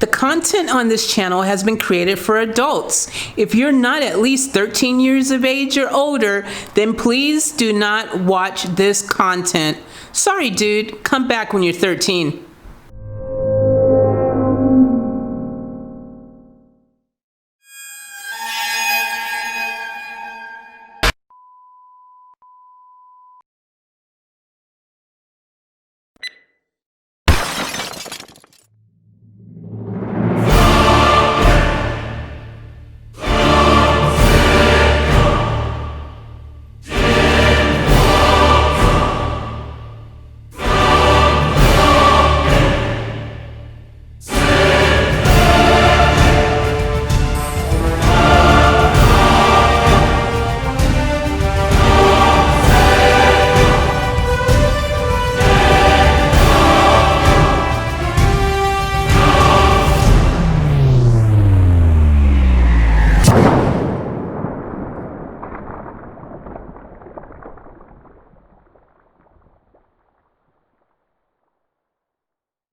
The content on this channel has been created for adults. If you're not at least 13 years of age or older, then please do not watch this content. Sorry, dude. Come back when you're 13.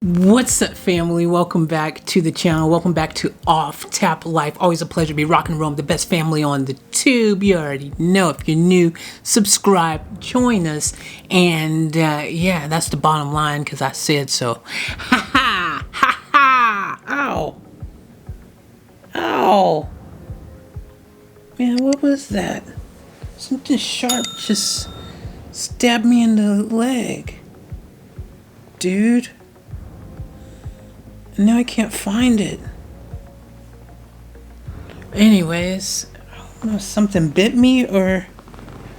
What's up, family? Welcome back to the channel. Welcome back to Off Tap Life. Always a pleasure to be rocking and rolling, the best family on the tube. You already know. If you're new, subscribe, join us, and yeah, that's the bottom line because I said so. Ha ha ha ha! Ow! Ow! Man, what was that? Something sharp just stabbed me in the leg, dude. Now I can't find it. Anyways, I don't know if something bit me or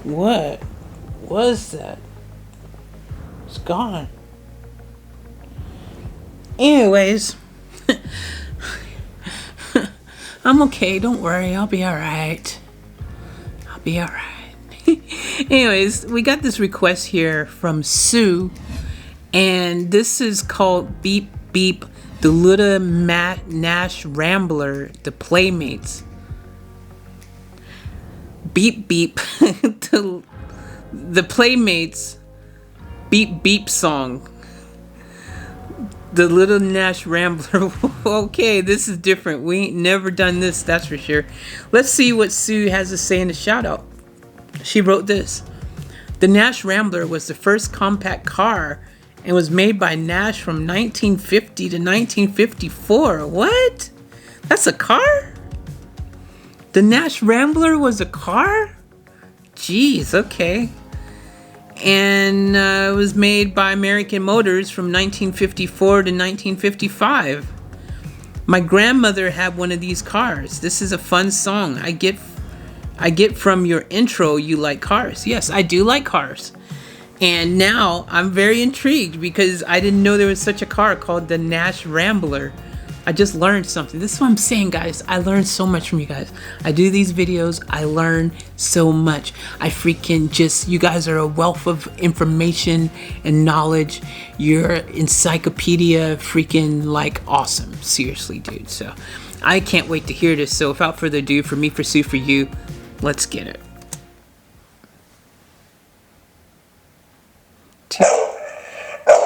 what was that? It's gone. Anyways, I'm okay. Don't worry. I'll be all right. I'll be all right. Anyways, we got this request here from Sue, and this is called Beep Beep, the Little NASH Rambler, The Playmates. Beep Beep, the Playmates, Beep Beep song. The Little NASH Rambler. Okay, this is different. We ain't never done this, that's for sure. Let's see what Sue has to say in the shout out. She wrote this. The NASH Rambler was the first compact car and was made by Nash from 1950 to 1954. What? That's a car? The NASH Rambler was a car? Jeez, okay. And it was made by American Motors from 1954 to 1955. My grandmother had one of these cars. This is a fun song. I get from your intro you like cars. Yes, I do like cars. And now I'm very intrigued because I didn't know there was such a car called the NASH Rambler. I just learned something. This is what I'm saying, guys. I learned so much from you guys. I do these videos. I learn so much. I freaking just, you guys are a wealth of information and knowledge. You're encyclopedia freaking like awesome. Seriously, dude. So I can't wait to hear this. So without further ado, for me, for Sue, for you, let's get it.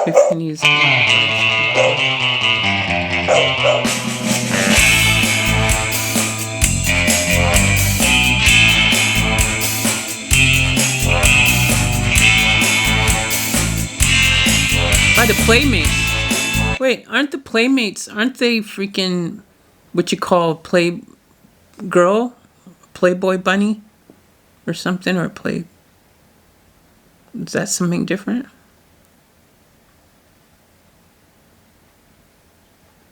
Tiffany's. By the Playmates. Wait, aren't the Playmates, aren't they freaking what you call play girl? Playboy bunny? Or something? Or play. Is that something different?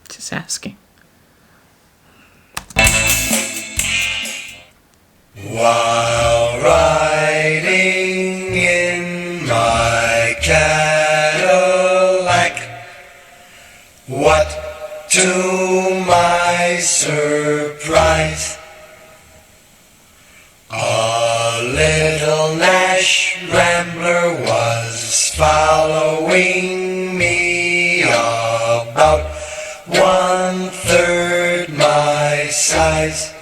Just asking. While riding in my Cadillac, what to my surprise, a little NASH Rambler was following me about 1/3 my size.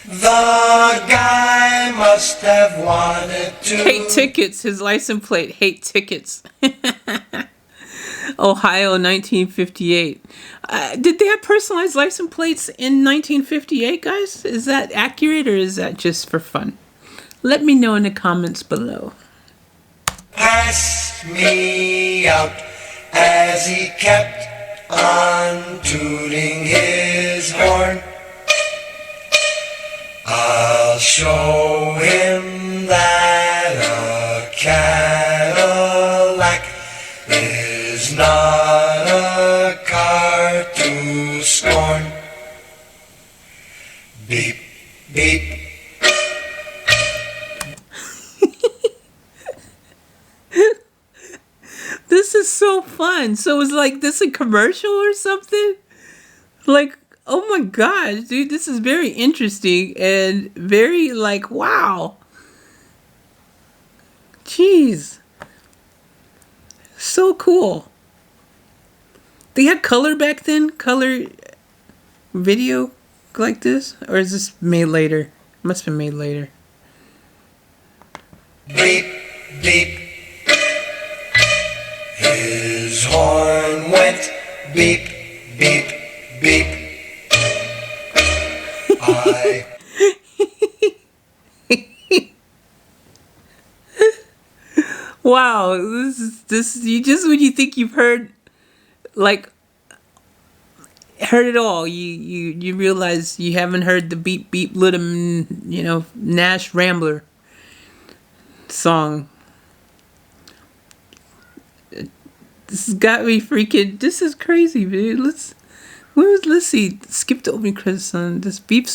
The guy must have wanted to hate tickets. His license plate, hate tickets. Ohio, 1958. Did they have personalized license plates in 1958, guys? Is that accurate or is that just for fun? Let me know in the comments below. Pass me out as he kept on tooting his horn. I'll show him that a Cadillac is not a car to scorn. Beep, beep. This is so fun. So is like this a commercial or something? Like, oh my gosh, dude, this is very interesting and very like, wow. Jeez. So cool. They had color back then? Color video like this? Or is this made later? Must have been made later. Beep, beep. His horn went beep, beep, beep. I... Wow, this you just when you think you've heard it all, you realize you haven't heard the beep beep little NASH RAMBLER song. This has got me freaking. This is crazy, dude. Let's see. Skip the opening credits on this. Beep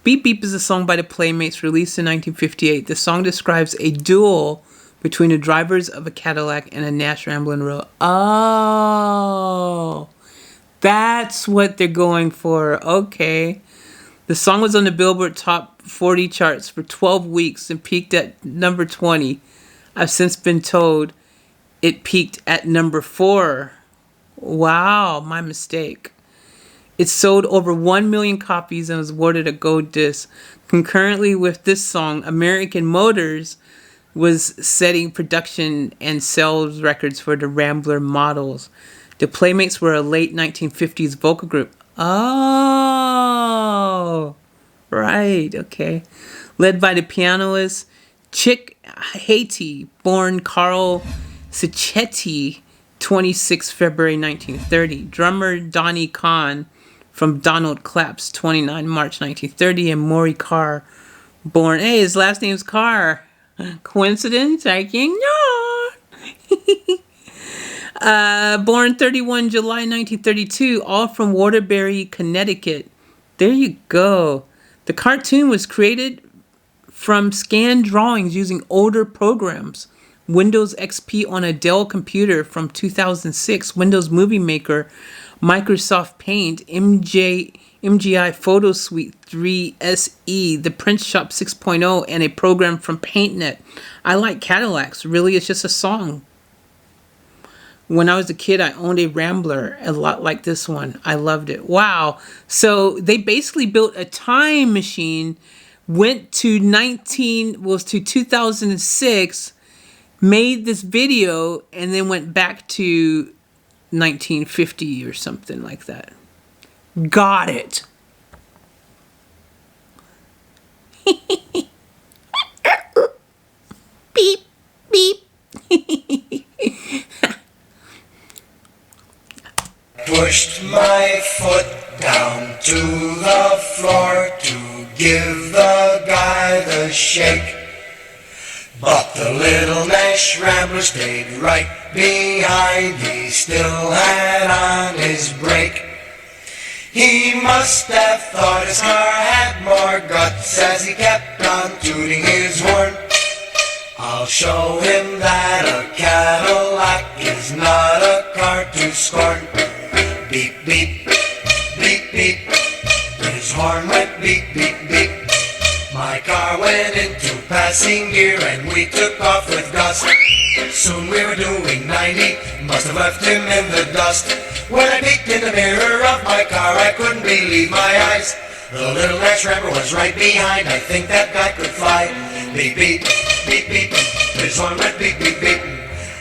Beep is a song by the Playmates released in 1958. The song describes a duel between the drivers of a Cadillac and a NASH Rambler road. Oh, that's what they're going for. Okay. The song was on the Billboard Top 40 charts for 12 weeks and peaked at number 20. I've since been told it peaked at number 4. Wow, my mistake. It sold over 1 million copies and was awarded a gold disc. Concurrently with this song, American Motors was setting production and sales records for the Rambler models. The Playmates were a late 1950s vocal group. Oh, right, okay. Led by the pianist Chick Haiti, born Carl Sicchetti, 26 February 1930. Drummer Donnie Kahn from Donald Claps, 29 March 1930. And Maury Carr, born... Hey, his last name's Carr. Coincidence? I think not. Born 31 July 1932. All from Waterbury, Connecticut. There you go. The cartoon was created from scanned drawings using older programs. Windows XP on a Dell computer from 2006, Windows Movie Maker, Microsoft Paint, MGI Photo Suite 3 SE, the Print Shop 6.0, and a program from PaintNet. I like Cadillacs. Really, it's just a song. When I was a kid, I owned a Rambler, a lot like this one. I loved it. Wow. So they basically built a time machine, went to 2006, made this video, and then went back to 1950 or something like that. Got it. Beep, beep. Pushed my foot down to the floor to give the guy the shake. But the little NASH Rambler stayed right behind. He still had on his brake. He must have thought his car had more guts as he kept on tooting his horn. I'll show him that a Cadillac is not a car to scorn. Beep, beep, beep, beep. His horn went beep, beep, beep. My car went into passing gear and we took off with dust. Soon we were doing 90, must have left him in the dust. When I peeked in the mirror of my car, I couldn't believe my eyes. The little NASH Rambler was right behind, I think that guy could fly. Beep, beep, beep, beep. His horn went beep, beep, beep.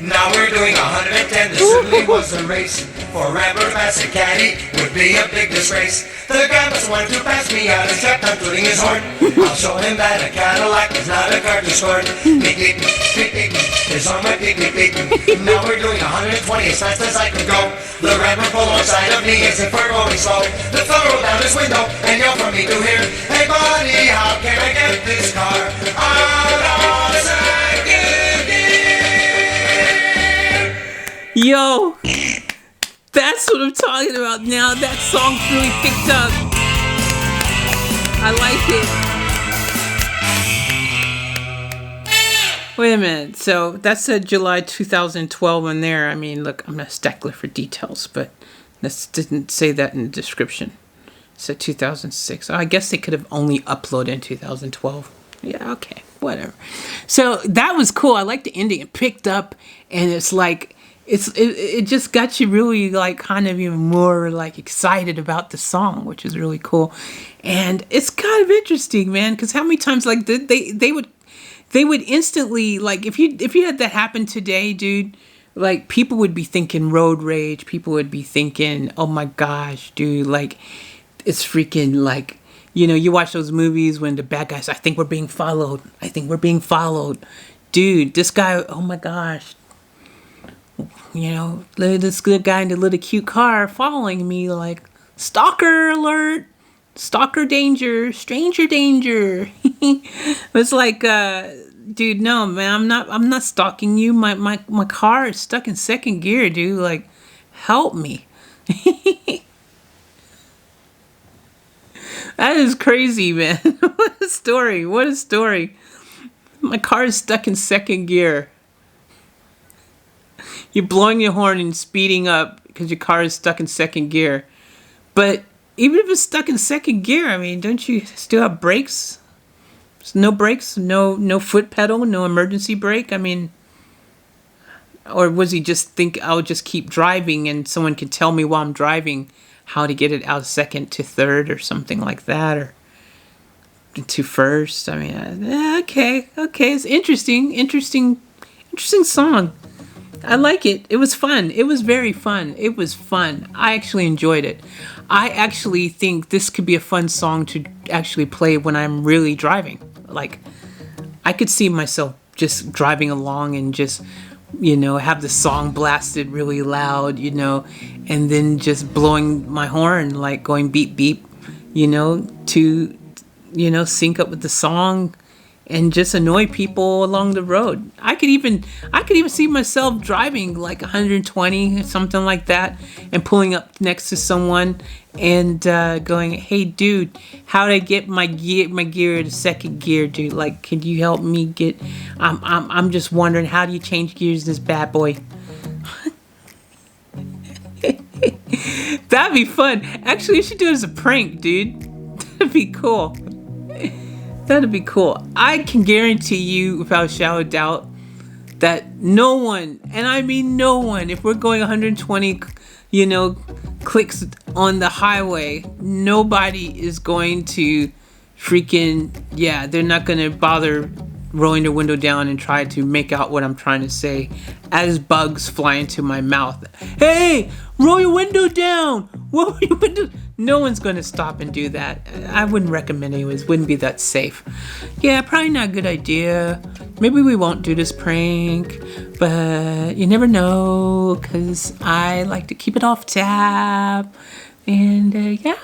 Now we're doing 110. This certainly was a race. For Rambler pass a caddy would be a big disgrace. The guy must want to pass me out and kept on tooting his horn. I'll show him that a Cadillac is not a car to scorn. Beep, beep, beep, beep, it's on my beep, beep, beep. Now we're doing 120 as fast as I could go. The Rambler pulled alongside of me as if we're going slow. The fellow rolled down his window and yelled for me to hear, hey buddy, how can I get this car out of second gear? Yo, that's what I'm talking about now. That song's really picked up. I like it. Wait a minute. So that said July 2012 on there. I mean, look, I'm not a stickler for details, but this didn't say that in the description. It said 2006. I guess they could have only uploaded in 2012. Yeah, okay, whatever. So that was cool. I like the ending. It picked up, and it's like, it just got you really like kind of even more like excited about the song, which is really cool. And it's kind of interesting, man, because how many times like they would instantly, like, if you had that happen today, dude, like people would be thinking road rage. People would be thinking, oh my gosh, dude, like it's freaking like, you know, you watch those movies when the bad guys, I think we're being followed. I think we're being followed. Dude, this guy, oh my gosh. You know, this good guy in the little cute car following me, like, stalker alert, stalker danger, stranger danger. It's like, dude, no, man, I'm not stalking you. My car is stuck in second gear, dude. Like, help me. That is crazy, man. What a story. What a story. My car is stuck in second gear. You're blowing your horn and speeding up because your car is stuck in second gear. But even if it's stuck in second gear, I mean, don't you still have brakes? No brakes, no foot pedal, no emergency brake. I mean, or was he just think I'll just keep driving and someone could tell me while I'm driving how to get it out of second to third or something like that, or to first? I mean, okay, it's interesting song. I like it. It was fun. It was very fun. It was fun. I actually enjoyed it. I actually think this could be a fun song to actually play when I'm really driving. Like, I could see myself just driving along and just, you know, have the song blasted really loud, you know, and then just blowing my horn, like going beep beep, you know, to, you know, sync up with the song and just annoy people along the road. I could even see myself driving like 120 or something like that and pulling up next to someone and going, hey dude, how do I get my gear to second gear, dude? Like, can you help me get, I'm just wondering, how do you change gears in this bad boy? That'd be fun. Actually, you should do it as a prank, dude. That'd be cool. That'd be cool. I can guarantee you, without a shadow of doubt, that no one, and I mean no one, if we're going 120, you know, clicks on the highway, nobody is going to freaking, yeah, they're not going to bother rolling their window down and try to make out what I'm trying to say as bugs fly into my mouth. Hey, roll your window down. Roll your window. No one's going to stop and do that. I wouldn't recommend anyways. Wouldn't be that safe. Yeah, probably not a good idea. Maybe we won't do this prank, but you never know, because I like to keep it off tap. And yeah.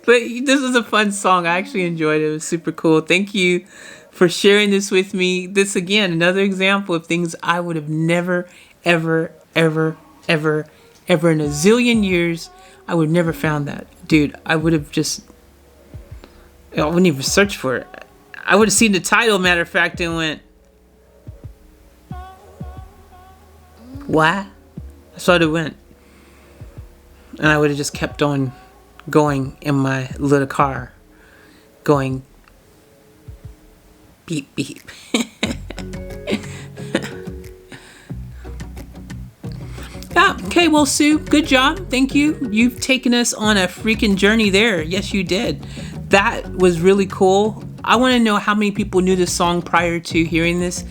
But this was a fun song. I actually enjoyed it. It was super cool. Thank you for sharing this with me. This, again, another example of things I would have never, ever in a zillion years, I would have never found that. Dude, I would have just, I wouldn't even search for it. I would have seen the title, matter of fact, and went, what? That's what it went. And I would have just kept on going in my little car, going beep beep. Yeah, okay, well, Sue, good job. Thank you. You've taken us on a freaking journey there. Yes, you did. that was really cool. I want to know how many people knew this song prior to hearing this.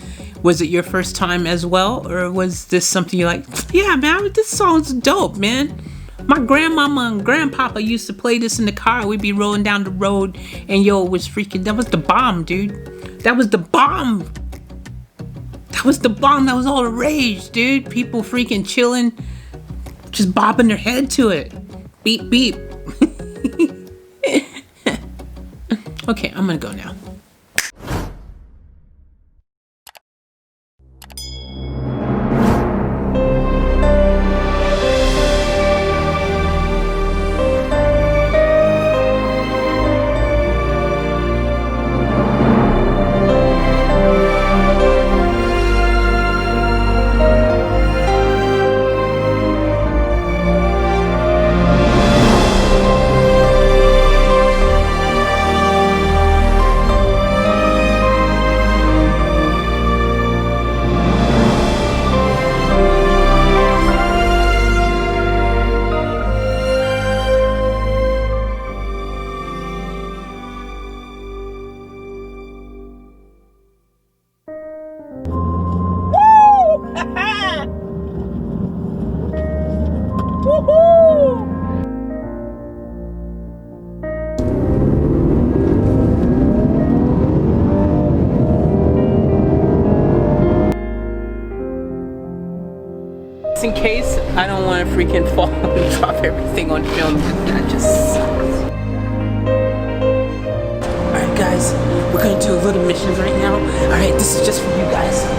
Was it your first time as well, or was this something you're like, yeah, man, this song's dope, man. My grandmama and grandpapa used to play this in the car. We'd be rolling down the road, and yo, it was freaking, that was the bomb, dude. That was the bomb. That was the bomb. That was all the rage, dude. People freaking chilling, just bobbing their head to it. Beep, beep. Okay, I'm gonna go now. In case I don't want to freaking fall and drop everything on film, that just sucks. Alright guys, we're gonna do a little mission right now. Alright, this is just for you guys.